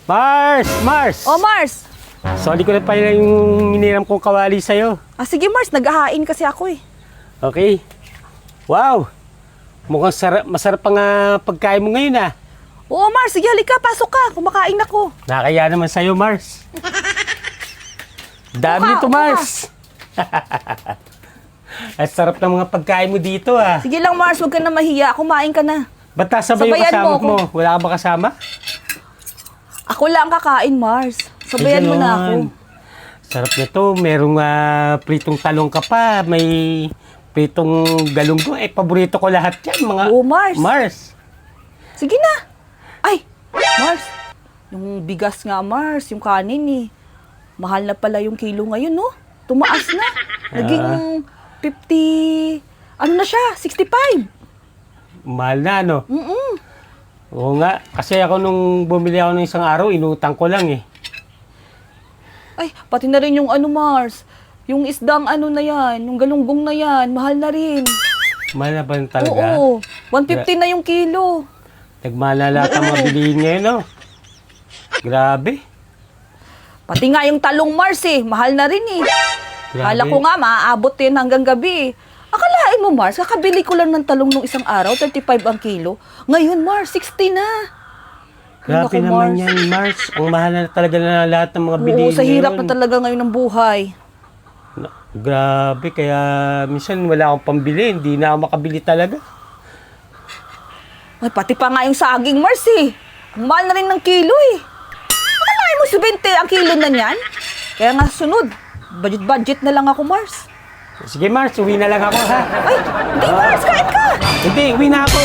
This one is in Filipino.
Mars! Mars! Oh, Mars! Sorry ko na pa yung miniram kong kawali sa'yo. Ah, sige, Mars. Naghahain kasi ako eh. Okay. Wow! Mukhang masarap ang pagkain mo ngayon ah. Oo, Mars. Sige, halika. Pasok ka. Kumakain ako. Nakakaya naman sa'yo, Mars. Dami nito, Uka. Mars. At sarap ng mga pagkain mo dito ah. Sige lang, Mars. Huwag ka na mahiya. Kumain ka na. Ba't sabay yung Sabayan kasama mo ako. mo? Wala ka ba kasama? Ako lang kakain, Mars. Sabayan Ay, mo na ako. ganon. Sarap nito. Merong pritong talong ka pa. May pritong galunggong. Eh, paborito ko lahat yan. Mga Oo, Mars. Mars. Sige na. Ay, Mars. Yung bigas nga, Mars. Yung kanin eh. Mahal na pala yung kilo ngayon, no? Tumaas na. Naging 50... Ano na siya? 65. Mahal na, no? Mm-mm. Oo nga. Kasi ako nung bumili ako ng isang araw, inutang ko lang eh. Ay, pati na rin yung ano, Mars. Yung isdang ano na yan, yung galunggong na yan, mahal na rin. Mahal na ba yun talaga? Oo, 150 na yung kilo. Nagmahal na lahat ang mga bilihin ngayon, no? Grabe. Pati nga yung talong, Mars eh, mahal na rin eh. Grabe. Kala ko nga, maaabot din hanggang gabi. Akalain mo, Mars, kakabili ko lang ng talong nung isang araw, 35 ang kilo. Ngayon, Mars, 60 na. Grabe Naku, naman Mars. yan, Mars. Ang mahal na talaga na lahat ng mga bilihin Oo, sa hirap na ngayon. talaga ngayon ng buhay. Grabe, kaya minsan wala akong pambili. Hindi na ako makabili talaga. Ay, pati pa nga yung saging, Mars eh. Ang mahal na rin ng kilo eh. Akalain mo, 70 ang kilo na niyan? Kaya nga sunod, budget na lang ako, Mars. Sige, Mars, uwi na lang ako, ha? Ay, hindi, Mars, kain ka! Hindi, uwi na ako.